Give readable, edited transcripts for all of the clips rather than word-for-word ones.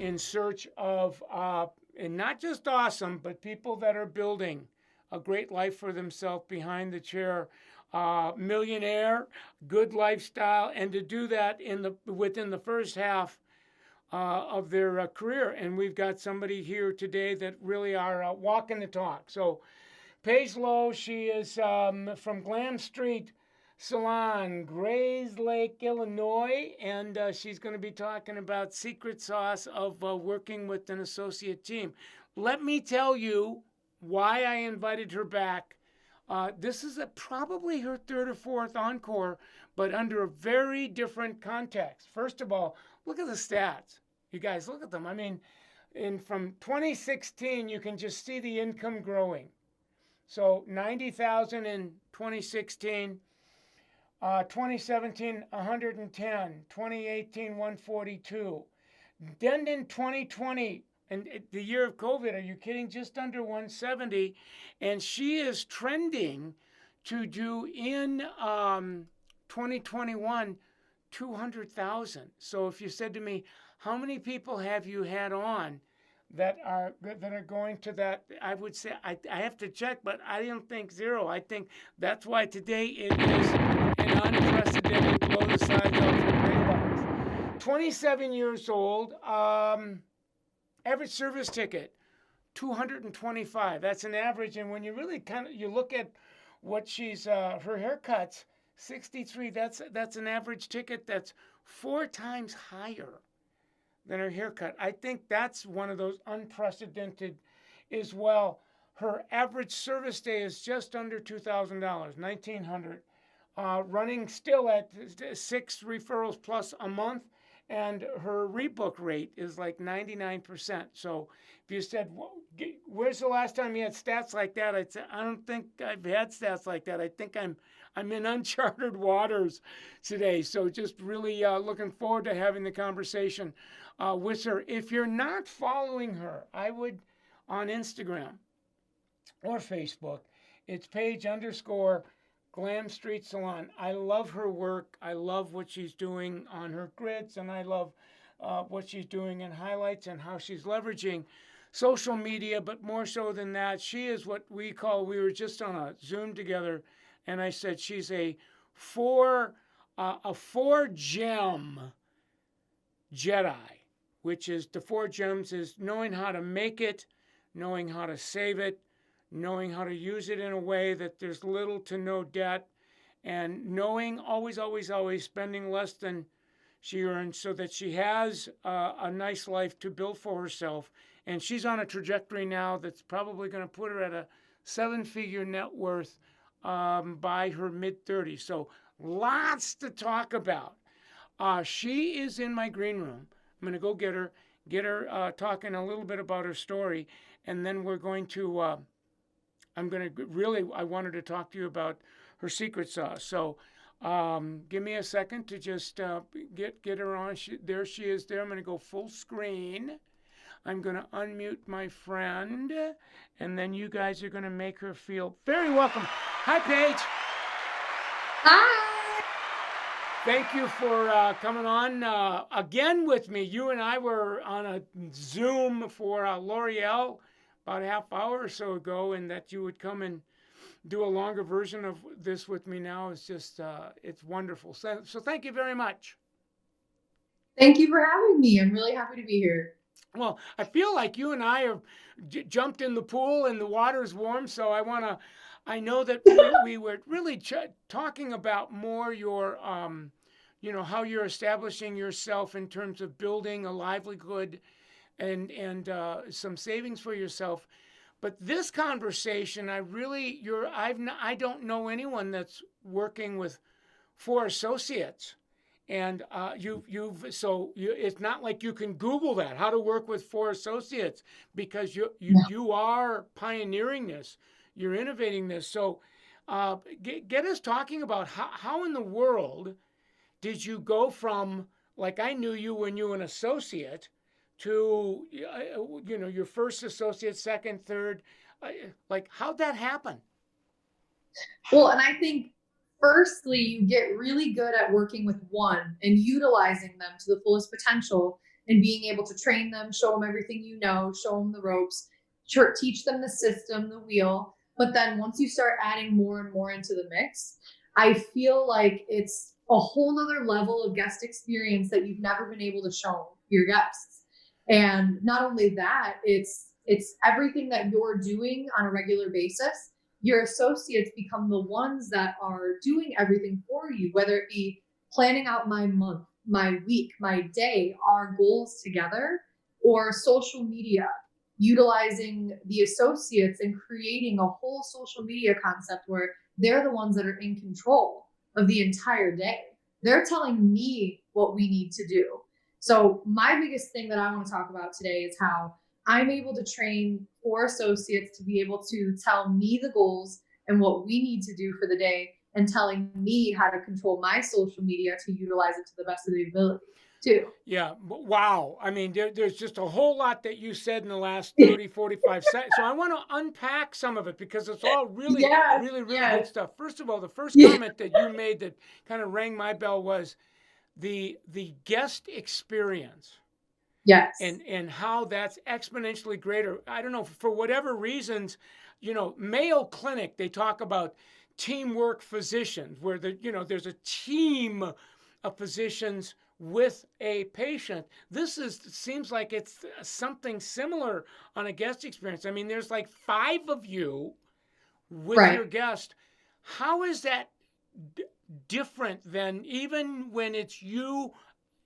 in search of, and not just awesome, but people that are building a great life for themselves behind the chair. Millionaire, good lifestyle, and to do that within the first half of their career. And we've got somebody here today that really are walking the talk. So Paige Lowe, she is from Glam Street Salon, Grayslake, Illinois, and she's going to be talking about secret sauce of working with an associate team. Let me tell you why I invited her back. This is probably her third or fourth encore, but under a very different context. First of all, look at the stats. You guys, look at them. I mean, from 2016, you can just see the income growing. So 90,000 in 2016, 2017, 110, 2018, 142. Then in 2020, and the year of COVID, are you kidding? Just under 170. And she is trending to do in 2021, 200,000. So if you said to me, how many people have you had on that are going to that? I would say I have to check, but I don't think zero. I think that's why today it is an unprecedented blow the sides off your brain box. 27 years old. Average service ticket, 225. That's an average. And when you really you look at what she's her haircuts, 63. That's an average ticket that's 4 times higher than her haircut. I think that's one of those unprecedented as well. Her average service day is just under $2,000, $1,900. Running still at 6 referrals plus a month. And her rebook rate is like 99%. So if you said, where's the last time you had stats like that? I'd say, I don't think I've had stats like that. I think I'm in uncharted waters today. So just really looking forward to having the conversation with her. If you're not following her, I would on Instagram or Facebook. It's Paige_Glam Street Salon. I love her work. I love what she's doing on her grids, and I love what she's doing in highlights and how she's leveraging social media. But more so than that, she is what we were just on a Zoom together, and I said she's a four gem Jedi, which is the 4 gems is knowing how to make it, knowing how to save it, knowing how to use it in a way that there's little to no debt, and knowing always spending less than she earns so that she has a nice life to build for herself. And she's on a trajectory now that's probably going to put her at a 7-figure net worth by her mid-30s. So lots to talk about. She is in my green room. I'm going to go get her talking a little bit about her story, and then we're going to I wanted to talk to you about her secret sauce. So give me a second to just get her on. There she is there. I'm going to go full screen. I'm going to unmute my friend, and then you guys are going to make her feel very welcome. Hi, Paige. Hi. Thank you for coming on again with me. You and I were on a Zoom for L'Oreal about a half hour or so ago, and that you would come and do a longer version of this with me now is just, it's wonderful. So thank you very much. Thank you for having me. I'm really happy to be here. Well, I feel like you and I have jumped in the pool and the water's warm, so I know that we were really talking about more your, how you're establishing yourself in terms of building a livelihood and some savings for yourself. But this conversation, I don't know anyone that's working with 4 associates. And it's not like you can Google that, how to work with 4 associates, because you are pioneering this, you're innovating this. So get us talking about how in the world did you go from, like I knew you when you were an associate, to your first associate, second, third, like how'd that happen? Well, and I think firstly, you get really good at working with one and utilizing them to the fullest potential. and being able to train them, show them everything you know, show them the ropes, teach them the system, the wheel. But then once you start adding more and more into the mix, I feel like it's a whole nother level of guest experience that you've never been able to show your guests. And not only that, it's everything that you're doing on a regular basis. Your associates become the ones that are doing everything for you, whether it be planning out my month, my week, my day, our goals together, or social media, utilizing the associates and creating a whole social media concept where they're the ones that are in control of the entire day. They're telling me what we need to do. So my biggest thing that I want to talk about today is how I'm able to train 4 associates to be able to tell me the goals and what we need to do for the day, and telling me how to control my social media to utilize it to the best of the ability too. Yeah. Wow. I mean, there's just a whole lot that you said in the last 30, 45 seconds. So I want to unpack some of it because it's all really, Yes, really, really yes. good stuff. First of all, the first Yeah. comment that you made that kind of rang my bell was the guest experience. Yes. And how that's exponentially greater. I don't know, for whatever reasons, Mayo Clinic, they talk about teamwork physicians, where there's a team of physicians with a patient. Seems like it's something similar on a guest experience. I mean, there's like 5 of you with your guest. How is that different than even when it's you,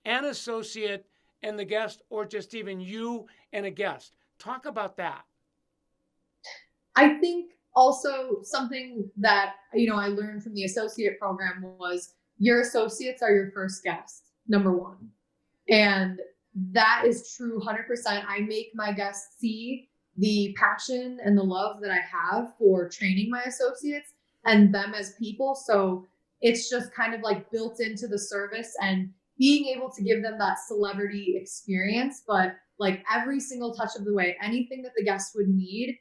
an associate, and the guest, or just even you and a guest? Talk about that. I think also something that, I learned from the associate program was your associates are your first guest, number 1. And that is true 100%. I make my guests see the passion and the love that I have for training my associates and them as people. So it's just kind of like built into the service and being able to give them that celebrity experience. But like every single touch of the way, anything that the guest would need,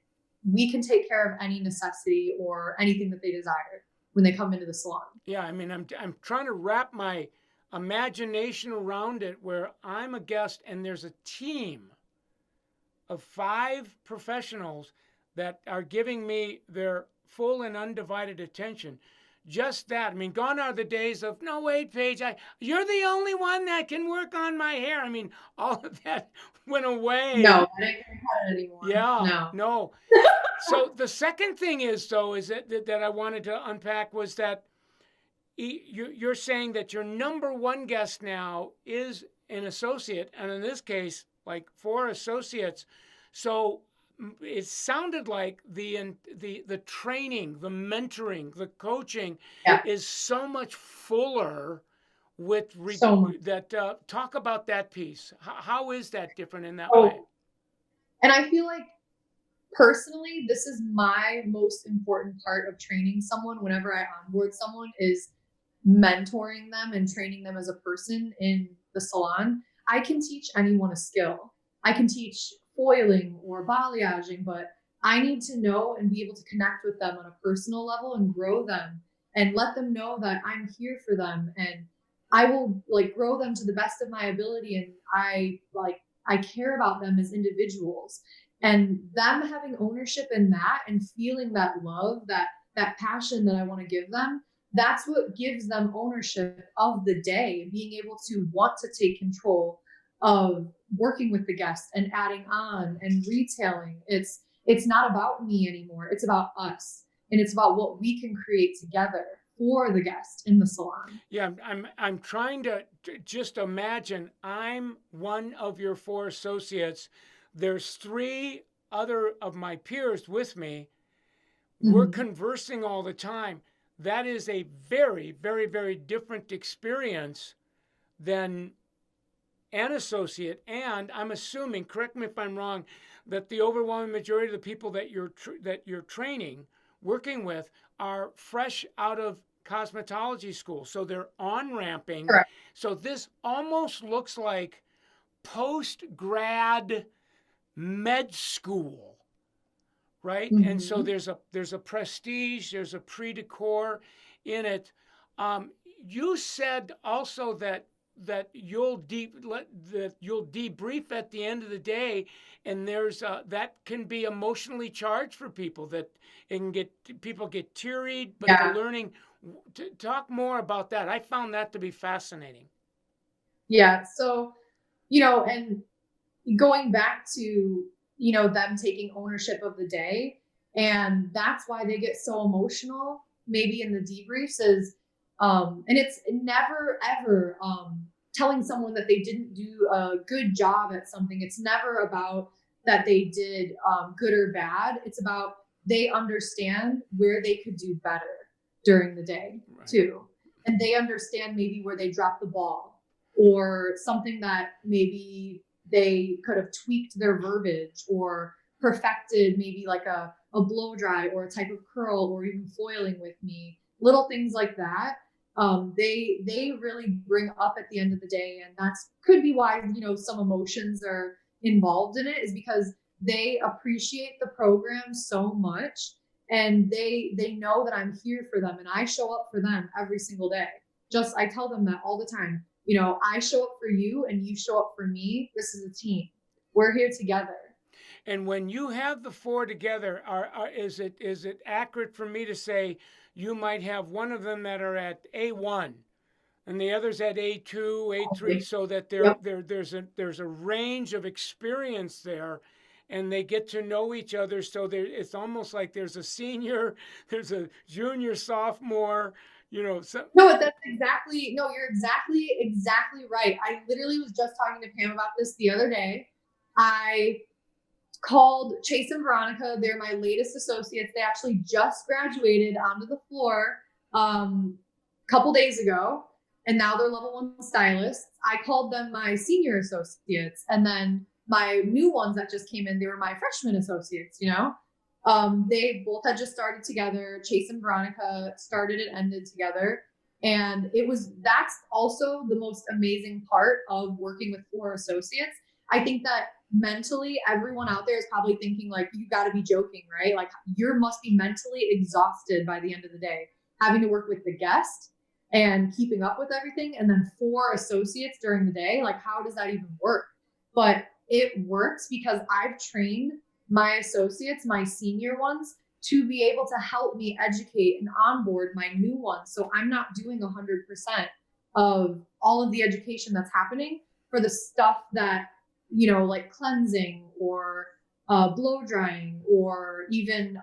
we can take care of any necessity or anything that they desire when they come into the salon. Yeah, I mean, I'm trying to wrap my imagination around it, where I'm a guest and there's a team of 5 professionals that are giving me their full and undivided attention. Just that. I mean, gone are the days of, no, wait, Paige, you're the only one that can work on my hair. I mean, all of that went away. No, I didn't get it anymore. Yeah, no. So the second thing is, though, is that I wanted to unpack was that you're saying that your number 1 guest now is an associate, and in this case, like 4 associates. So it sounded like the training, the mentoring, the coaching is so much fuller with that. Talk about that piece. How is that different in that way? And I feel like personally, this is my most important part of training someone whenever I onboard someone, is mentoring them and training them as a person in the salon. I can teach anyone a skill. I can teach foiling or balayaging, but I need to know and be able to connect with them on a personal level and grow them and let them know that I'm here for them, and I will grow them to the best of my ability. And I care about them as individuals, and them having ownership in that and feeling that love, that passion that I want to give them. That's what gives them ownership of the day, being able to want to take control of working with the guest and adding on and retailing. It's not about me anymore. It's about us, and it's about what we can create together for the guest in the salon. Yeah, I'm trying to just imagine I'm one of your 4 associates. There's 3 other of my peers with me. We're conversing all the time. That is a very, very, very different experience than an associate. And I'm assuming, correct me if I'm wrong, that the overwhelming majority of the people that you're training, working with, are fresh out of cosmetology school. So they're on-ramping. Correct. So this almost looks like post-grad med school, right? And so there's a prestige, there's a pre-decor in it. You said also that that you'll debrief at the end of the day, and there's that can be emotionally charged for people, that it can get people get teary, but they're Yeah. learning. To talk more about that. I found that to be fascinating. Yeah. So, and going back to, them taking ownership of the day, and that's why they get so emotional maybe in the debriefs is, and it's never ever telling someone that they didn't do a good job at something. It's never about that they did good or bad. It's about they understand where they could do better during the day too, and they understand maybe where they dropped the ball, or something that maybe they could have tweaked their verbiage or perfected, maybe like a blow dry or a type of curl, or even foiling with me, little things like that. They really bring up at the end of the day, and that's could be why some emotions are involved in it, is because they appreciate the program so much, and they know that I'm here for them, and I show up for them every single day. Just I tell them that all the time. I show up for you and you show up for me. This is a team. We're here together. And when you have the four together, is it accurate for me to say you might have one of them that are at A1 and the others at A2, A3, so that Yep. there's a range of experience there, and they get to know each other. So it's almost like there's a senior, there's a junior, sophomore. No, that's exactly, no, you're exactly right. I literally was just talking to Pam about this the other day. I called Chase and Veronica. They're my latest associates. They actually just graduated onto the floor a couple days ago, and now they're level 1 stylists. I called them my senior associates, and then my new ones that just came in, they were my freshman associates. They both had just started together. Chase and Veronica started and ended together. And that's also the most amazing part of working with 4 associates. I think that mentally everyone out there is probably thinking like, you got to be joking, right? Like you must be mentally exhausted by the end of the day, having to work with the guest and keeping up with everything. And then 4 associates during the day. Like, how does that even work? But it works because I've trained my associates, my senior ones, to be able to help me educate and onboard my new ones. So I'm not doing 100% of all of the education that's happening for the stuff that, like cleansing or blow drying, or even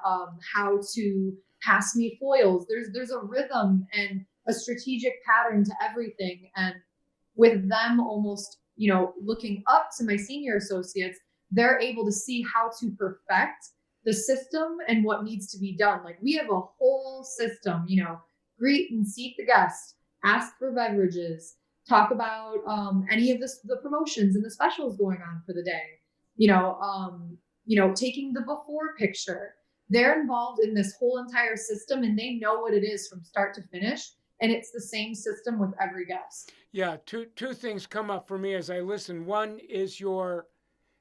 how to pass me foils. There's a rhythm and a strategic pattern to everything. And with them almost, looking up to my senior associates, they're able to see how to perfect the system and what needs to be done. Like we have a whole system, greet and seat the guest, ask for beverages, talk about any of the promotions and the specials going on for the day, taking the before picture. They're involved in this whole entire system, and they know what it is from start to finish. And it's the same system with every guest. Yeah, two things come up for me as I listen. One is your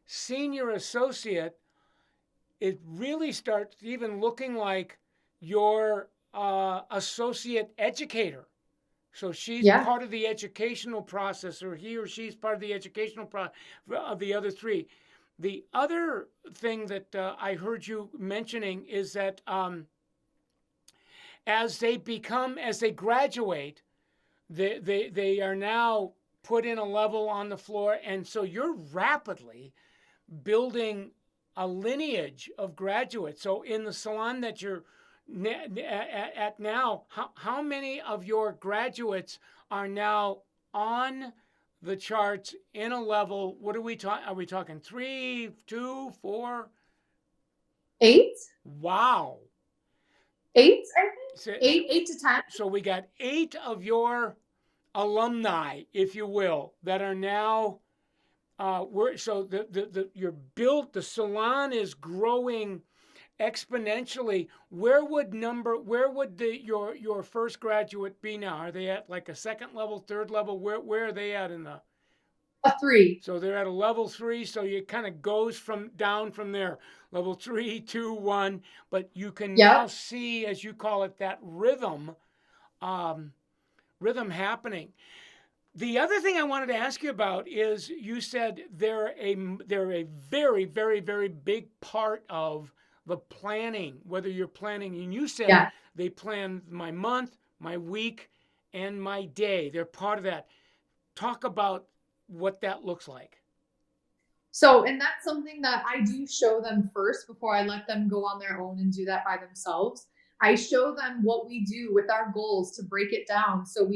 senior associate. It really starts even looking like your associate educator. So she's part of the educational process, or he or she's part of the educational process of the other 3. The other thing that I heard you mentioning is that as they graduate, they are now put in a level on the floor, and so you're rapidly building a lineage of graduates. So in the salon that you're at now, how many of your graduates are now on the charts in a level? What are we talking? Are we talking 3, 2, 4? 8? Wow. 8, I think. 8 to 10. So we got 8 of your alumni, if you will, that are now the salon is growing exponentially. Where would your first graduate be now? Are they at like a second level, third level? Where are they at in the? A 3. So they're at a level 3. So it kind of goes down from there. Level 3, 2, 1. But you can now see, as you call it, that rhythm happening. The other thing I wanted to ask you about is you said they're a very, very, very big part of the planning, whether you're planning, and you said Yeah. they plan my month, my week, and my day. They're part of that. Talk about what that looks like. So, and that's something that I do show them first before I let them go on their own and do that by themselves. I show them what we do with our goals to break it down. So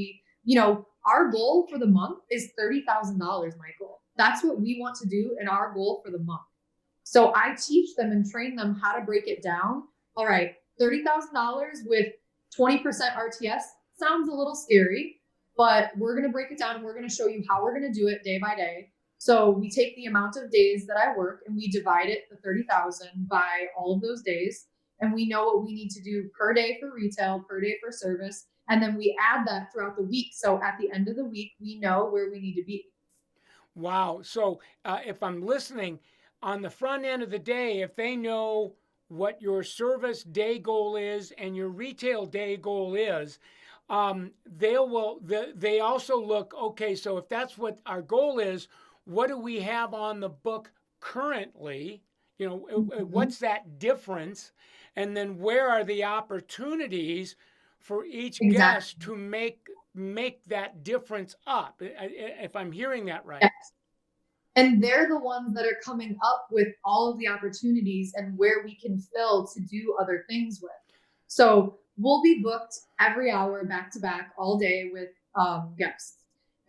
our goal for the month is $30,000, Michael. That's what we want to do and our goal for the month. So I teach them and train them how to break it down. All right, $30,000 with 20% RTS sounds a little scary, but we're going to break it down and we're going to show you how we're going to do it day by day. So we take the amount of days that I work and we divide it, the 30,000, by all of those days. And we know what we need to do per day for retail, per day for service. And then we add that throughout the week. So at the end of the week, we know where we need to be. Wow. So if I'm listening on the front end of the day, if they know what your service day goal is and your retail day goal is, they also look, okay, so if that's what our goal is, what do we have on the book currently? What's that difference? And then where are the opportunities for each guest Exactly. to make that difference up? If I'm hearing that right. Yes. And they're the ones that are coming up with all of the opportunities and where we can fill to do other things with. So we'll be booked every hour back to back all day with guests.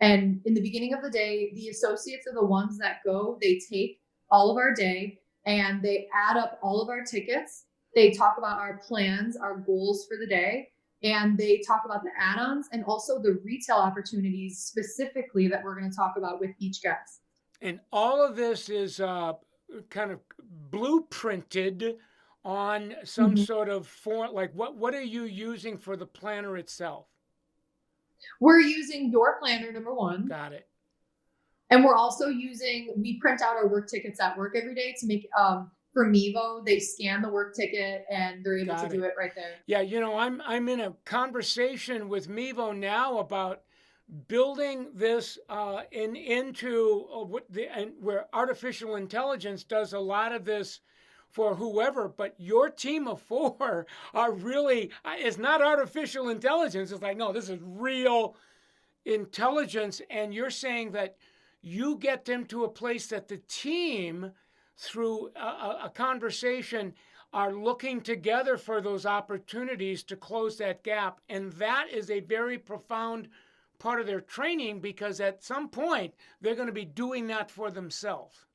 And in the beginning of the day, the associates are the ones that go, they take all of our day and they add up all of our tickets. They talk about our plans, our goals for the day, and they talk about the add-ons and also the retail opportunities specifically that we're going to talk about with each guest. And all of this is kind of blueprinted on some Mhm. sort of form. Like what are you using for the planner itself? We're using your planner, number one. Got it. And we're also we print out our work tickets at work every day to make, for Mevo, they scan the work ticket and they're able to Got do it. it right there. Yeah, I'm in a conversation with Mevo now about building this into where artificial intelligence does a lot of this for whoever, but your team of four are really, it's not artificial intelligence. It's like, no, this is real intelligence. And you're saying that you get them to a place that the team, through a conversation, are looking together for those opportunities to close that gap. And that is a very profound part of their training, because at some point they're going to be doing that for themselves.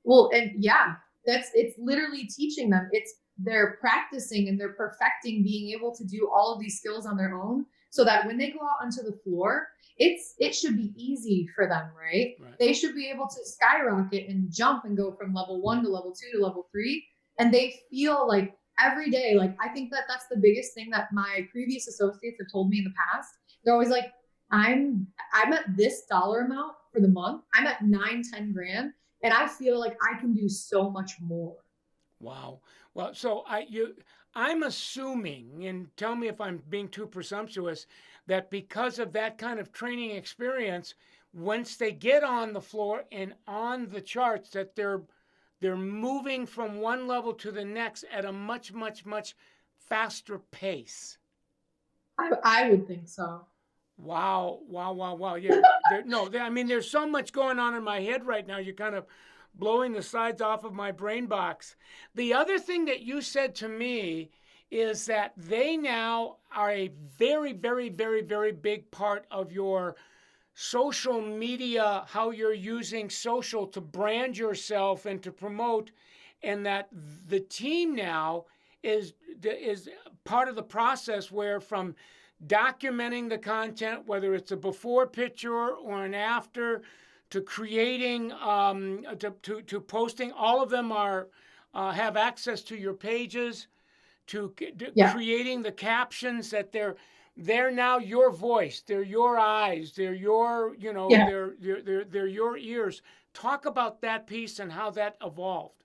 Well, and yeah, it's literally teaching them. They're practicing and they're perfecting being able to do all of these skills on their own so that when they go out onto the floor, it should be easy for them, right? They should be able to skyrocket and jump and go from level 1 to level 2 to level 3. And they feel like every day, like I think that's the biggest thing that my previous associates have told me in the past. They're always like, I'm at this dollar amount for the month. I'm at 9-10 grand. And I feel like I can do so much more. Wow. Well, so I'm assuming, and tell me if I'm being too presumptuous, that because of that kind of training experience, once they get on the floor and on the charts, that they're moving from one level to the next at a much, much, much faster pace. I would think so. Wow, wow, wow, wow. Yeah, I mean, there's so much going on in my head right now. You're kind of blowing the sides off of my brain box. The other thing that you said to me is that they now are a very, very, very, very big part of your social media, how you're using social to brand yourself and to promote, and that the team now is part of the process where, from documenting the content, whether it's a before picture or an after, to creating, to posting, all of them are have access to your pages, to creating the captions, that they're now your voice, they're your eyes, they're your, they're your ears. Talk about that piece and how that evolved.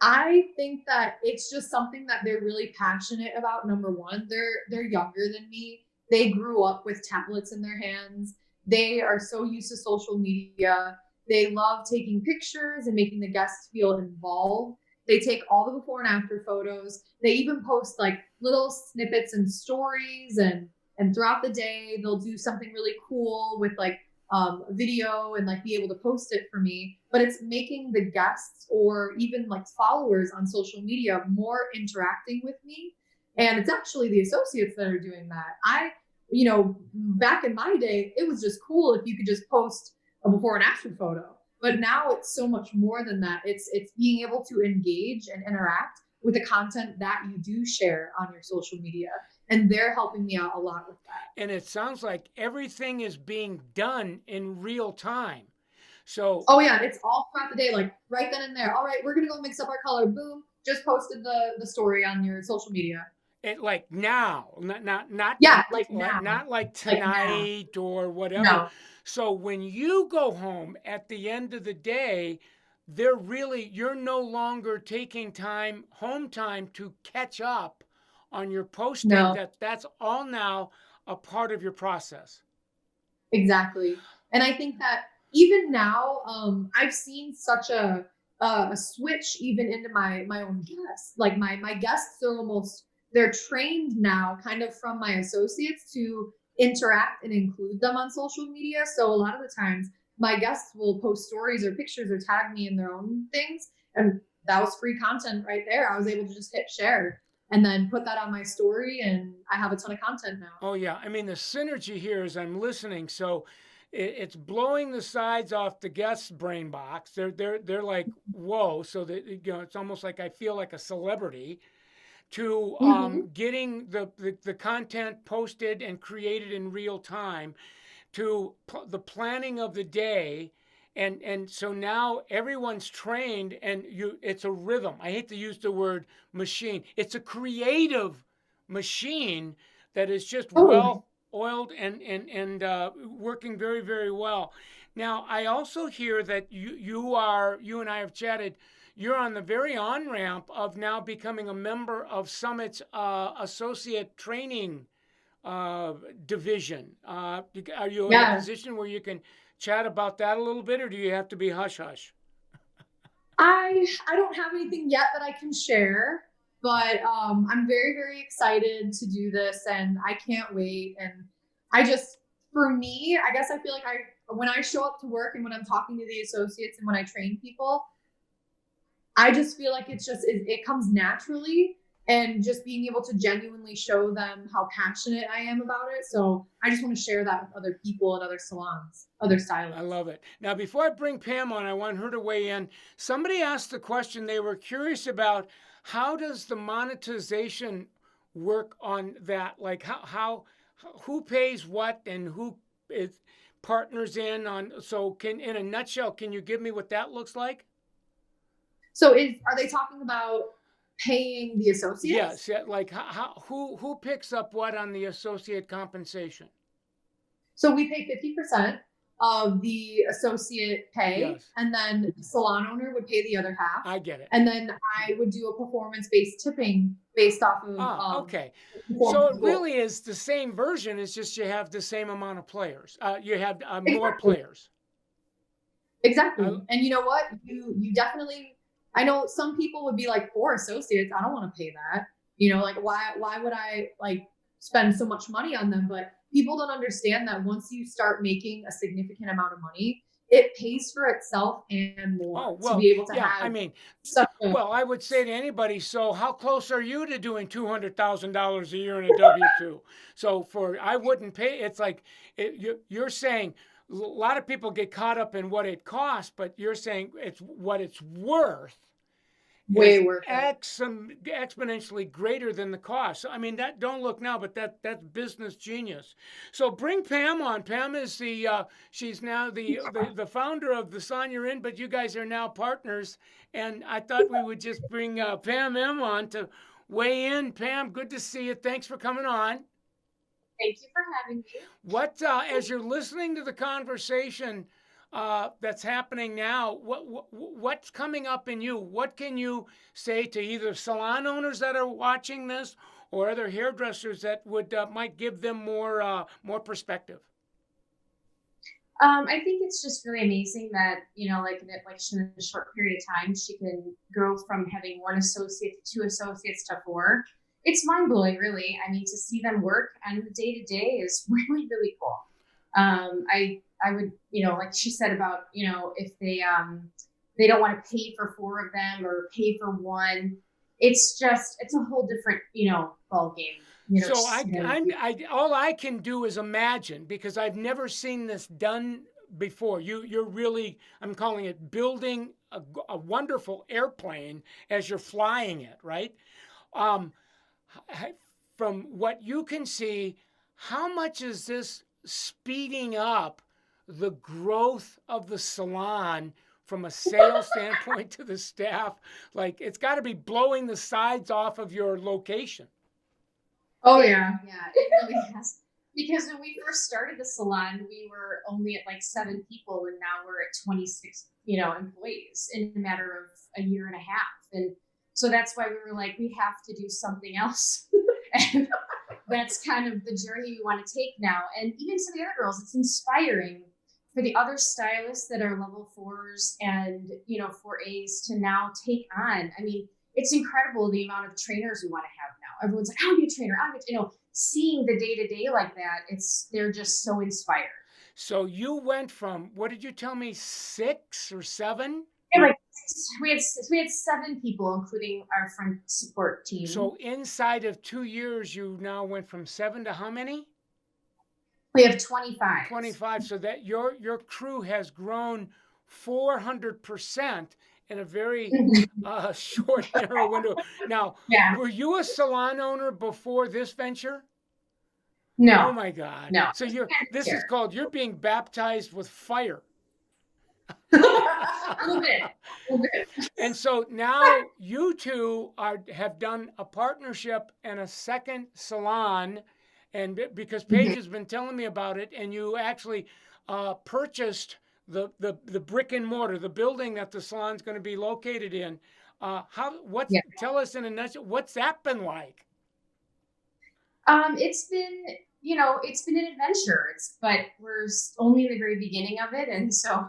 I think that it's just something that they're really passionate about. Number one, they're younger than me. they grew up with tablets in their hands. They are so used to social media. They love taking pictures and making the guests feel involved. They take all the before and after photos. They even post like little snippets and stories, and throughout the day they'll do something really cool with like a video and like be able to post it for me. But it's making the guests or even like followers on social media more interacting with me. And it's actually the associates that are doing that. Back in my day, it was just cool if you could just post a before and after photo. But now it's so much more than that. It's being able to engage and interact with the content that you do share on your social media. And they're helping me out a lot with that. And it sounds like everything is being done in real time. So, oh yeah, it's all throughout the day, like right then and there. All right, we're gonna go mix up our color. Boom, just posted the story on your social media. It like now, not yeah, like now, not like tonight like or whatever. No. So when you go home at the end of the day, you're no longer taking home time to catch up on your posting. No. That's all now a part of your process. Exactly. And I think that even now, I've seen such a switch even into my own guests. Like my guests are they're trained now kind of from my associates to interact and include them on social media. So a lot of the times my guests will post stories or pictures or tag me in their own things. And that was free content right there. I was able to just hit share and then put that on my story, and I have a ton of content now. Oh yeah. I mean, the synergy here as I'm listening. So it's blowing the sides off the guest's brain box. They're like, whoa. So that, it's almost like I feel like a celebrity, to getting the content posted and created in real time, to the planning of the day. And so now everyone's trained, and it's a rhythm. I hate to use the word machine. It's a creative machine that is just well oiled and working very, very well. Now, I also hear that you and I have chatted. You're on the very on-ramp of now becoming a member of Summit's associate training division. Are you in a position where you can chat about that a little bit, or do you have to be hush-hush? I don't have anything yet that I can share, but I'm very, very excited to do this, and I can't wait. And for me, I guess I feel like when I show up to work and when I'm talking to the associates and when I train people, I just feel like it comes naturally, and just being able to genuinely show them how passionate I am about it. So I just want to share that with other people and other salons, other stylists. I love it. Now, before I bring Pam on, I want her to weigh in. Somebody asked the question, they were curious about, how does the monetization work on that? Like who pays what and who is partners in on? So in a nutshell, can you give me what that looks like? So are they talking about paying the associates? Yes, like who picks up what on the associate compensation? So we pay 50% of the associate pay, yes, and then the salon owner would pay the other half. I get it. And then I would do a performance-based tipping based off of. Okay. So it really is the same version. It's just you have the same amount of players. You have more players. Exactly. And you know what? You definitely. I know some people would be like, 4 associates, I don't want to pay that. Like why would I like spend so much money on them? But people don't understand that once you start making a significant amount of money, it pays for itself and more to be able to have. I mean, I would say to anybody, so how close are you to doing $200,000 a year in a W-2? So I wouldn't pay. It's like you're saying a lot of people get caught up in what it costs, but you're saying it's what it's worth. Way worth exponentially greater than the cost. So, I mean, don't look now, but that's business genius. So bring Pam on. Pam is she's now the founder of the salon you're in, but you guys are now partners. And I thought we would just bring Pam M on to weigh in. Pam, good to see you. Thanks for coming on. Thank you for having me. What, as you're listening to the conversation that's happening now, what's coming up in you? What can you say to either salon owners that are watching this, or other hairdressers that would might give them more perspective? I think it's just really amazing that, like in a short period of time, she can go from having one associate to two associates to four. It's mind blowing, really. I mean, to see them work on the day to day is really, really cool. I would, like she said about, if they don't want to pay for four of them or pay for one, it's a whole different, ball game. So all I can do is imagine, because I've never seen this done before. You're really, I'm calling it building a wonderful airplane as you're flying it, right? From what you can see, how much is this speeding up the growth of the salon from a sales standpoint to the staff? Like, it's got to be blowing the sides off of your location. Oh yeah, it really has. Because when we first started the salon, we were only at like 7 people, and now we're at 26, employees in a matter of a year and a half. And so that's why we were like, we have to do something else. And that's kind of the journey we want to take now. And even to the other girls, it's inspiring for the other stylists that are level 4s and 4As to now take on. I mean, it's incredible the amount of trainers we want to have now. Everyone's like, I'll be a trainer. Seeing the day-to-day like that, they're just so inspired. So you went from, what did you tell me, 6 or 7? Yeah, we had 7 people, including our front support team. So inside of 2 years, you now went from 7 to how many? We have 25. 25. So that your crew has grown 400% in a very short, narrow window. Now, were you a salon owner before this venture? No. Oh my God. No. So this is called, you're being baptized with fire. A little bit. And so now you two have done a partnership and a second salon, and because Paige has been telling me about it, and you actually purchased the brick and mortar, the building that the salon's going to be located in. Tell us in a nutshell, what's that been like? It's been, it's been an adventure. But we're only in the very beginning of it, and so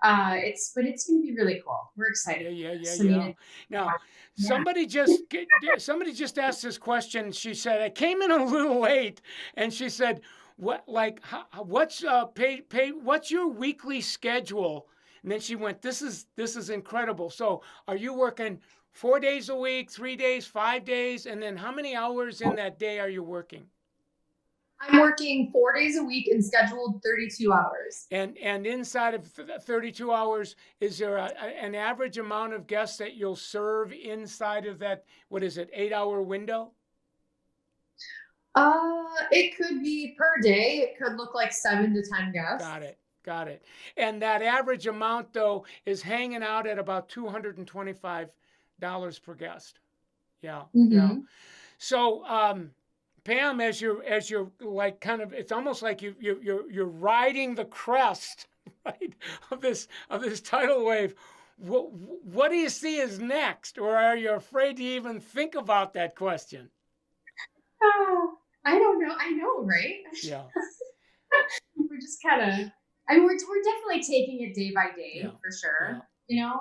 it's going to be really cool. We're excited. Yeah. Now, somebody just asked this question. She said, I came in a little late, and she said, what's your weekly schedule? And then she went, this is incredible. So are you working 4 days a week, 3 days, 5 days? And then how many hours in that day are you working? I'm working 4 days a week and scheduled 32 hours. And inside of 32 hours, is there an average amount of guests that you'll serve inside of that, 8-hour window? It could be per day. It could look like 7 to 10 guests. Got it. And that average amount, though, is hanging out at about $225 per guest. Yeah. So, Pam, as you're like kind of, it's almost like you're riding the crest, right, of this tidal wave. What do you see as next, or are you afraid to even think about that question? I don't know. I know, right? Yeah. We're just kind of. I mean, we're definitely taking it day by day, for sure. Yeah.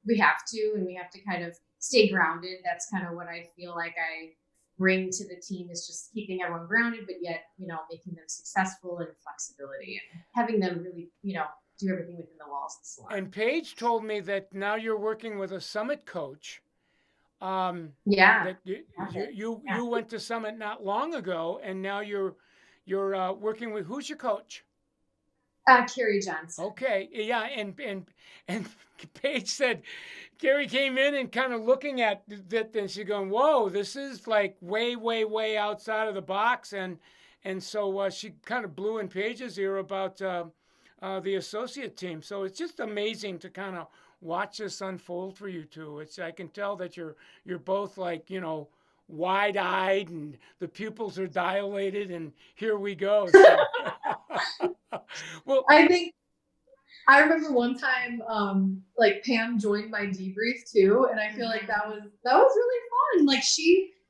We have to, and we have to kind of stay grounded. That's kind of what I feel like I bring to the team, is just keeping everyone grounded, but yet, making them successful and flexibility, and having them really, do everything within the walls of the salon. And Paige told me that now you're working with a Summit coach. That you went to Summit not long ago, and now you're working with, who's your coach? Carrie Johnson. Okay, yeah, and Paige said Carrie came in and kind of looking at that, and she's going, "Whoa, this is like way, way, way outside of the box," and so she kind of blew in Paige's ear about the associate team. So it's just amazing to kind of watch this unfold for you two. I can tell that you're both like, wide-eyed, and the pupils are dilated, and here we go. So. Well, I remember one time, like Pam joined my debrief too, and I feel like that was really fun. Like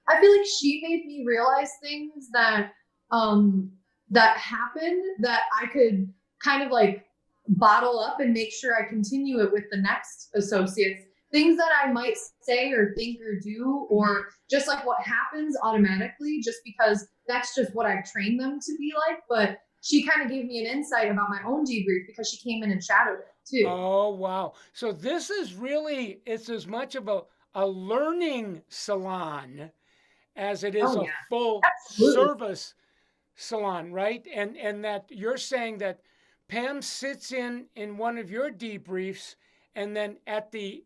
I feel like she made me realize things that that happened that I could kind of like bottle up and make sure I continue it with the next associates. Things that I might say or think or do, or just like what happens automatically, just because that's just what I've trained them to be like. But she kind of gave me an insight about my own debrief because she came in and shadowed it too. Oh, wow. So this is really, it's as much of a learning salon as it is Oh a yeah, full absolutely. service salon, right? And that you're saying that Pam sits in one of your debriefs, and then at the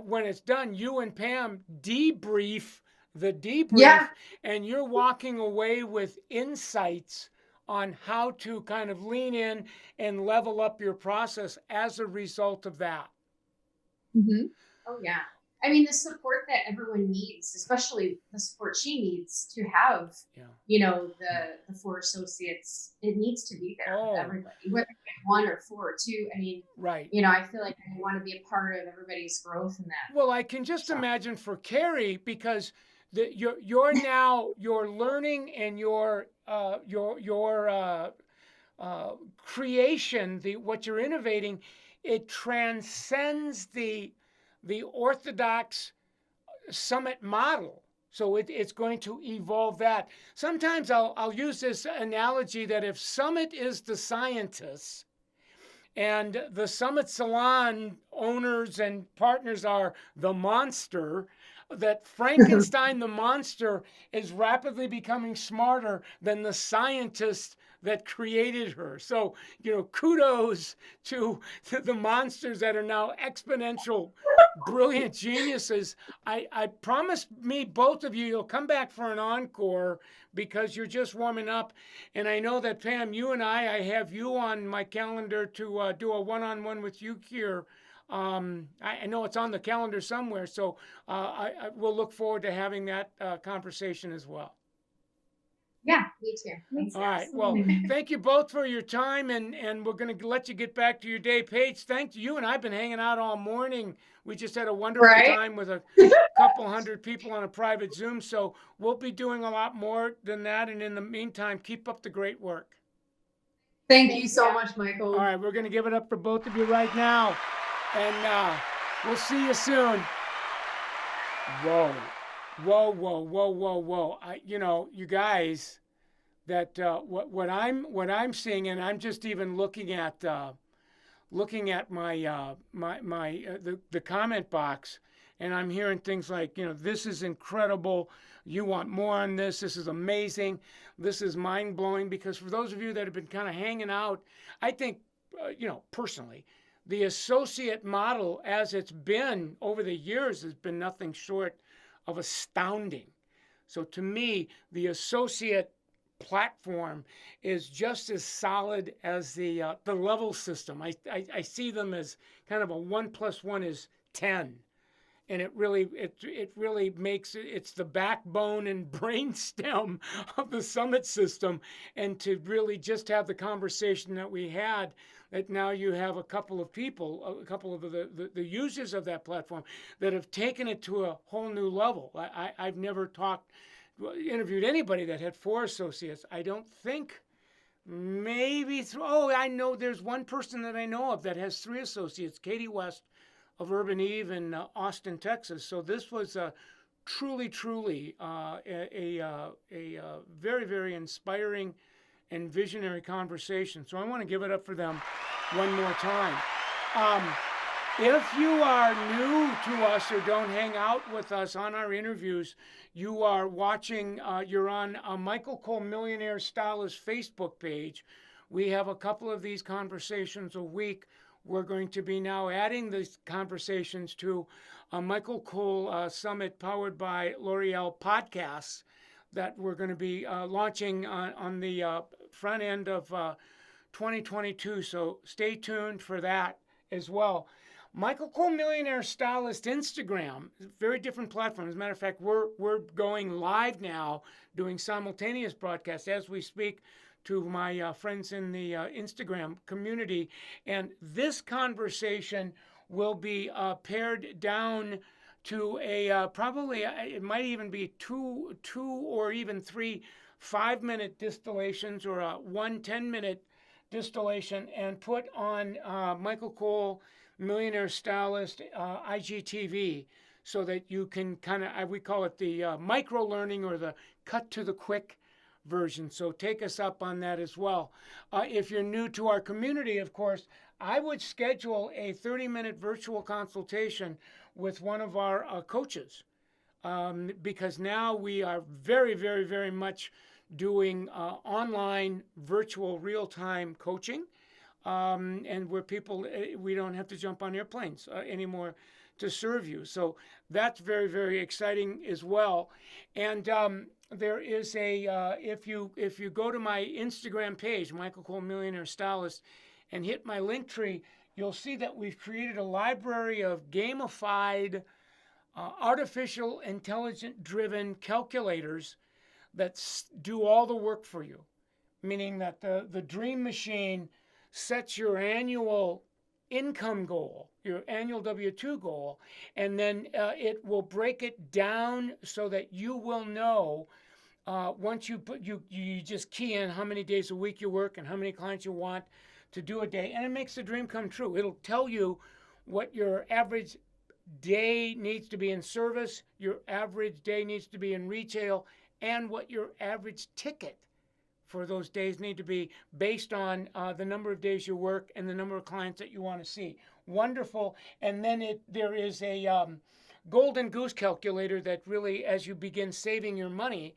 when it's done, you and Pam debrief the debrief, Yeah. and you're walking away with insights on how to kind of lean in and level up your process as a result of that. Mm-hmm. Oh yeah. I mean, the support that everyone needs, especially the support she needs to have, Yeah. the four associates, it needs to be there with Oh, everybody, whether it's one or four or two. I mean, right. I feel like I want to be a part of everybody's growth in that. Well, I can just So imagine for Carrie, because you're now your learning and your creation, the what you're innovating, it transcends the orthodox summit model. So it's going to evolve that. Sometimes I'll use this analogy that if Summit is the scientists and the Summit Salon owners and partners are the monster, that Frankenstein the monster is rapidly becoming smarter than the scientist that created her. So, kudos to the monsters that are now exponential, brilliant geniuses. I promise me, both of you, you'll come back for an encore because you're just warming up. And I know that, Pam, you and I have you on my calendar to do a one-on-one with you here. I know it's on the calendar somewhere, so I will look forward to having that conversation as well. yeah, me too. Thanks, All right. Well, thank you both for your time, and we're going to let you get back to your day. Paige, thank you. You and I have been hanging out all morning. We just had a wonderful Right? time with a couple hundred people on a private Zoom, so we'll be doing a lot more than that. And in the meantime, keep up the great work. Thank you so much, All Michael. right, we're going to give it up for both of you right now, and we'll see you soon. Whoa, whoa, whoa, whoa, whoa, whoa! You guys, that what I'm seeing, and I'm just even looking at my the comment box, and I'm hearing things like, this is incredible. You want more on this? This is amazing. This is mind blowing. Because for those of you that have been kind of hanging out, I think, personally, the associate model as it's been over the years has been nothing short of astounding. So to me, the associate platform is just as solid as the level system. I see them as kind of a 1 + 1 is 10, and it really makes it's the backbone and brainstem of the summit system. And to really just have the conversation that we had, that now you have a couple of people, a couple of the users of that platform that have taken it to a whole new level. I've never interviewed anybody that had 4 associates. I don't think, maybe I know there's one person that I know of that has 3 associates, Katie West of Urban Eve in Austin, Texas. So this was truly a very, very inspiring and visionary conversation. So I want to give it up for them one more time. If you are new to us or don't hang out with us on our interviews, you are watching, you're on a MichaelCole Millionaire Stylist Facebook page. We have a couple of these conversations a week. We're going to be now adding these conversations to a MichaelCole Summit powered by L'Oreal podcasts that we're going to be launching on the front end of 2022. So stay tuned for that as well. MichaelCole Millionaire Stylist Instagram, very different platform. As a matter of fact, we're going live now, doing simultaneous broadcasts as we speak to my friends in the Instagram community. And this conversation will be pared down to a probably it might even be two or even three 5-minute distillations or a 10-minute distillation, and put on MichaelCole, Millionaire Stylist, IGTV, so that you can kind of, we call it the micro learning or the cut to the quick version. So take us up on that as well. If you're new to our community, of course, I would schedule a 30-minute virtual consultation with one of our coaches, because now we are very, very, very much doing online, virtual, real-time coaching, and where people, we don't have to jump on airplanes anymore to serve you. So that's very, very exciting as well. And there is a, if you go to my Instagram page, MichaelCole Millionaire Stylist, and hit my link tree, you'll see that we've created a library of gamified, artificial intelligence driven calculators that do all the work for you. Meaning that the Dream Machine sets your annual income goal, your annual W-2 goal, and then it will break it down so that you will know once you just key in how many days a week you work and how many clients you want to do a day, and it makes the dream come true. It'll tell you what your average day needs to be in service, your average day needs to be in retail, and what your average ticket for those days need to be based on the number of days you work and the number of clients that you want to see. Wonderful. And then there is a golden goose calculator that really, as you begin saving your money,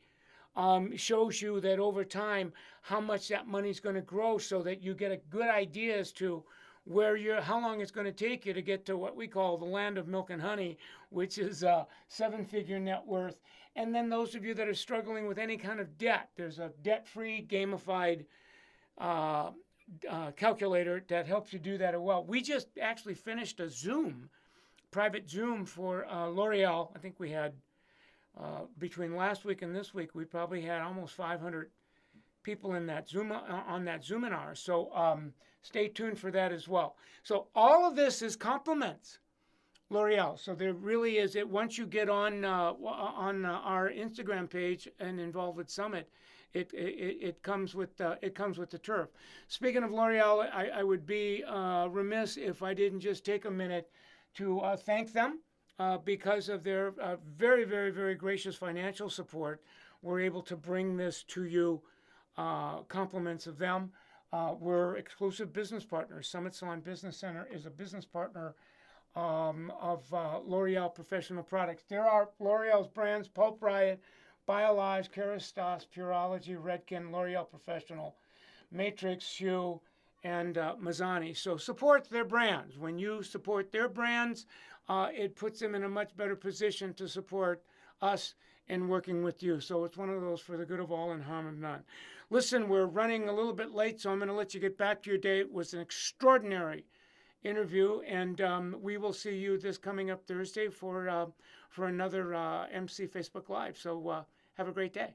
shows you that over time how much that money is going to grow, so that you get a good idea as to how long it's going to take you to get to what we call the land of milk and honey, which is a 7-figure net worth. And then those of you that are struggling with any kind of debt, there's a debt-free gamified calculator that helps you do that as well. We just actually finished a private Zoom for L'Oreal. I think we had, between last week and this week, we probably had almost 500 people in that Zoom on that Zoominar. So stay tuned for that as well. So all of this is compliments L'Oreal. So there really is it. Once you get on our Instagram page and involved with Summit, it comes with the turf. Speaking of L'Oreal, I would be remiss if I didn't just take a minute to thank them because of their very, very, very gracious financial support. We're able to bring this to you. Compliments of them. We're exclusive business partners. Summit Salon Business Center is a business partner of L'Oreal Professional Products. There are L'Oreal's brands: Pulp Riot, Biolage, Kerastase, Pureology, Redken, L'Oreal Professional, Matrix, Shoe, and Mazzani. So support their brands. When you support their brands, it puts them in a much better position to support us in working with you. So it's one of those for the good of all and harm of none. Listen, we're running a little bit late, so I'm going to let you get back to your day. It was an extraordinary interview, and we will see you this coming up Thursday for another MC Facebook Live. So have a great day.